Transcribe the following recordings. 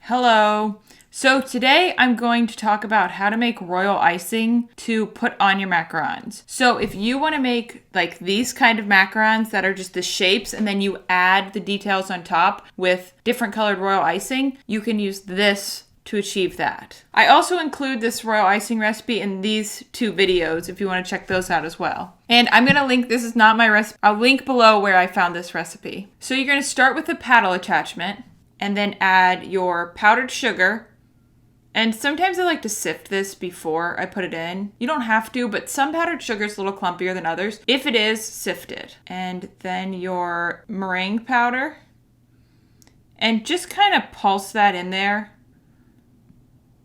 Hello. So today I'm going to talk about how to make royal icing to put on your macarons. So if you want to make like these kind of macarons that are just the shapes and then you add the details on top with different colored royal icing, you can use this to achieve that. I also include this royal icing recipe in these two videos if you want to check those out as well. And I'm going to link, this is not my recipe, I'll link below where I found this recipe. So you're going to start with the paddle attachment and then add your powdered sugar. And sometimes I like to sift this before I put it in. You don't have to, but some powdered sugar is a little clumpier than others. If it is, sift it. And then your meringue powder. And just kind of pulse that in there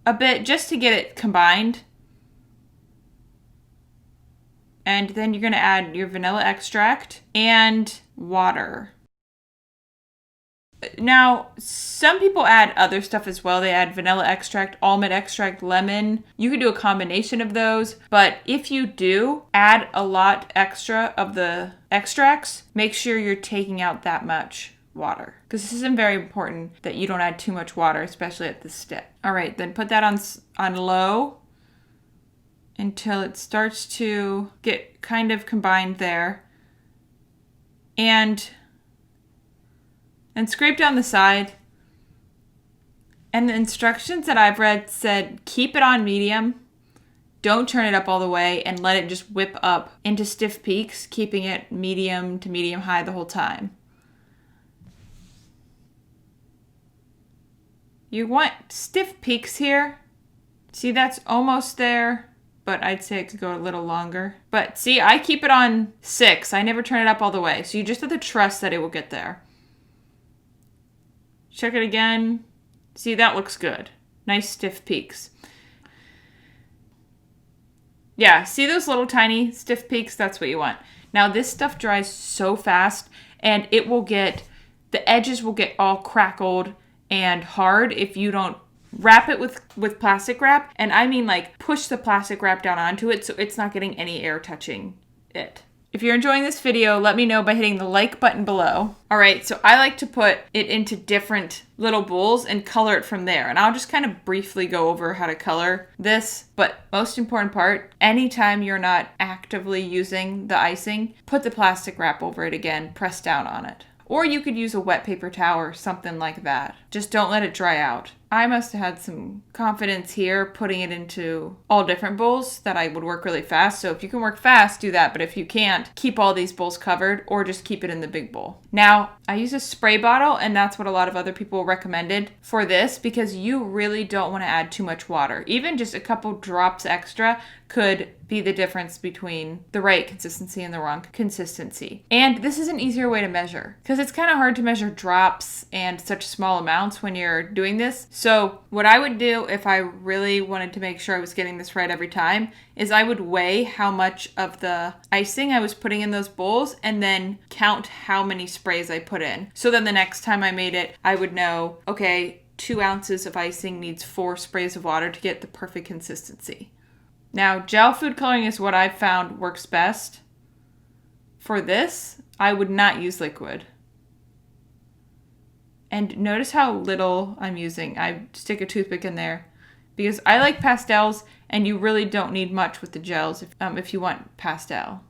a bit just to get it combined. And then you're going to add your vanilla extract and water. Now, some people add other stuff as well. They add vanilla extract, almond extract, lemon. You can do a combination of those. But if you do add a lot extra of the extracts, make sure you're taking out that much water. Because this is very important that you don't add too much water, especially at this step. All right, then put that on low until it starts to get kind of combined there. And scrape down the side. And the instructions that I've read said keep it on medium, don't turn it up all the way, and let it just whip up into stiff peaks, keeping it medium to medium high the whole time. You want stiff peaks here. See, that's almost there, but I'd say it could go a little longer. But see, I keep it on 6. I never turn it up all the way, so you just have to trust that it will get there. Check it again. See, that looks good. Nice stiff peaks. Yeah, see those little tiny stiff peaks? That's what you want. Now this stuff dries so fast and it will get, the edges will get all crackled and hard if you don't wrap it with plastic wrap. And I mean like push the plastic wrap down onto it so it's not getting any air touching it. If you're enjoying this video, let me know by hitting the like button below. All right, so I like to put it into different little bowls and color it from there. And I'll just kind of briefly go over how to color this. But most important part, anytime you're not actively using the icing, put the plastic wrap over it again, press down on it. Or you could use a wet paper towel or something like that. Just don't let it dry out. I must have had some confidence here putting it into all different bowls that I would work really fast. So if you can work fast, do that. But if you can't, keep all these bowls covered or just keep it in the big bowl. Now, I use a spray bottle and that's what a lot of other people recommended for this because you really don't want to add too much water. Even just a couple drops extra could be the difference between the right consistency and the wrong consistency. And this is an easier way to measure because it's kind of hard to measure drops and such small amounts when you're doing this. So what I would do if I really wanted to make sure I was getting this right every time is I would weigh how much of the icing I was putting in those bowls and then count how many sprays I put in. So then the next time I made it, I would know, okay, 2 ounces of icing needs 4 sprays of water to get the perfect consistency. Now, gel food coloring is what I've found works best. For this, I would not use liquid. And notice how little I'm using. I stick a toothpick in there because I like pastels and you really don't need much with the gels if you want pastel.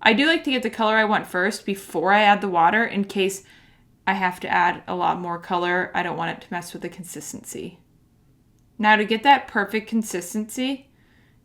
I do like to get the color I want first before I add the water in case I have to add a lot more color. I don't want it to mess with the consistency. Now to get that perfect consistency,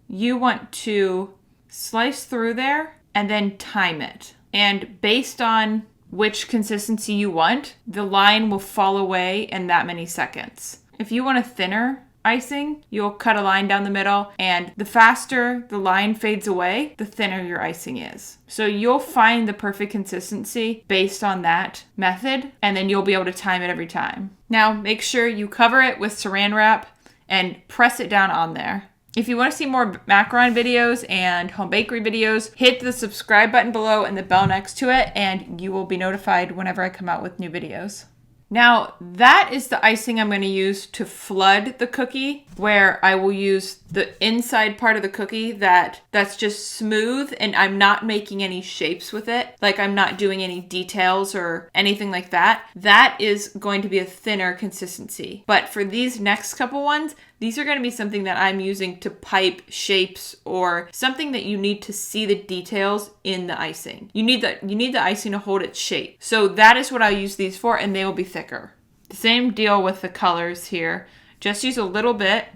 you want to slice through there and then time it. And based on which consistency you want, the line will fall away in that many seconds. If you want a thinner icing, you'll cut a line down the middle, and the faster the line fades away, the thinner your icing is. So you'll find the perfect consistency based on that method, and then you'll be able to time it every time. Now, make sure you cover it with saran wrap and press it down on there. If you want to see more macaron videos and home bakery videos, hit the subscribe button below and the bell next to it, and you will be notified whenever I come out with new videos. Now, that is the icing I'm going to use to flood the cookie, where I will use the inside part of the cookie that's just smooth and I'm not making any shapes with it. Like I'm not doing any details or anything like that. That is going to be a thinner consistency. But for these next couple ones, these are going to be something that I'm using to pipe shapes or something that you need to see the details in the icing. You need the icing to hold its shape. So that is what I'll use these for, and they will be thicker. The same deal with the colors here. Just use a little bit.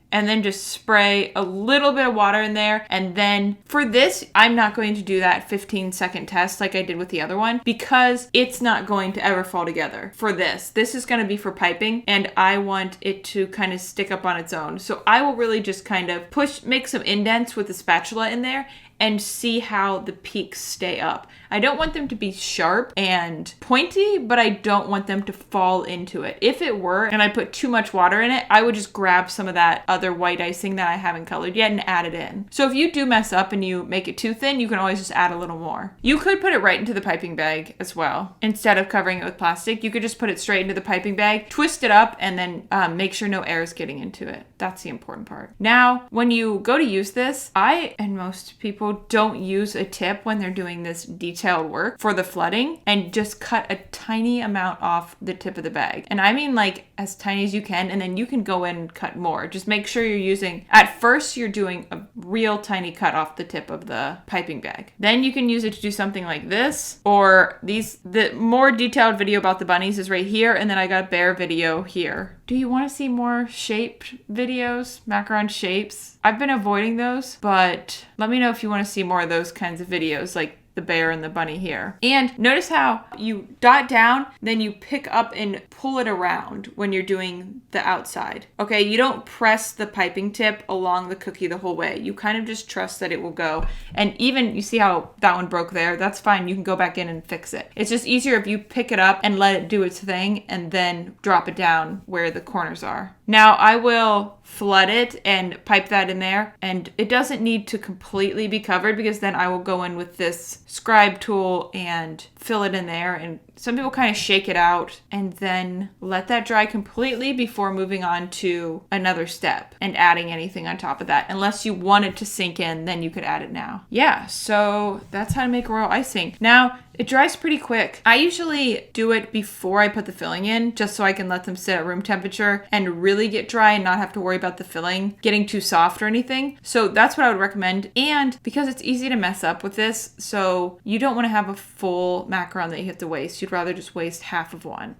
And then just spray a little bit of water in there. And then for this, I'm not going to do that 15-second test like I did with the other one because it's not going to ever fall together for this. This is going to be for piping and I want it to kind of stick up on its own. So I will really just kind of make some indents with the spatula in there and see how the peaks stay up. I don't want them to be sharp and pointy, but I don't want them to fall into it. If it were, and I put too much water in it, I would just grab some of that other white icing that I haven't colored yet and add it in. So if you do mess up and you make it too thin, you can always just add a little more. You could put it right into the piping bag as well. Instead of covering it with plastic, you could just put it straight into the piping bag, twist it up, and then make sure no air is getting into it. That's the important part. Now, when you go to use this, I and most people don't use a tip when they're doing this detailed work for the flooding and just cut a tiny amount off the tip of the bag. And I mean like as tiny as you can, and then you can go in and cut more. Just make sure you're using, at first you're doing a real tiny cut off the tip of the piping bag. Then you can use it to do something like this, or the more detailed video about the bunnies is right here, and then I got a bear video here. Do you want to see more shaped videos? Macaron shapes? I've been avoiding those, but let me know if you want to see more of those kinds of videos, like the bear and the bunny here. And notice how you dot down, then you pick up and pull it around when you're doing the outside. Okay, you don't press the piping tip along the cookie the whole way. You kind of just trust that it will go. And even, you see how that one broke there? That's fine. You can go back in and fix it. It's just easier if you pick it up and let it do its thing and then drop it down where the corners are. Now I will flood it and pipe that in there, and it doesn't need to completely be covered because then I will go in with this scribe tool and fill it in there, and some people kind of shake it out and then let that dry completely before moving on to another step and adding anything on top of that. Unless you want it to sink in, then you could add it now. Yeah, so that's how to make royal icing. Now, it dries pretty quick. I usually do it before I put the filling in, just so I can let them sit at room temperature and really get dry and not have to worry about the filling getting too soft or anything. So that's what I would recommend. And because it's easy to mess up with this, so you don't want to have a full macaron that you have to waste. You'd rather just waste half of one.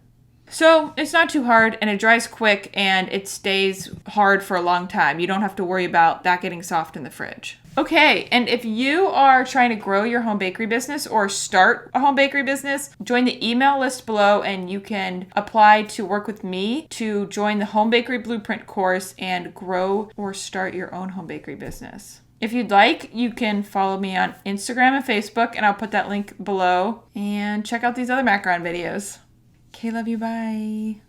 So it's not too hard and it dries quick and it stays hard for a long time. You don't have to worry about that getting soft in the fridge. Okay, and if you are trying to grow your home bakery business or start a home bakery business, join the email list below and you can apply to work with me to join the Home Bakery Blueprint course and grow or start your own home bakery business. If you'd like, you can follow me on Instagram and Facebook, and I'll put that link below, and check out these other macaron videos. Okay, love you, bye.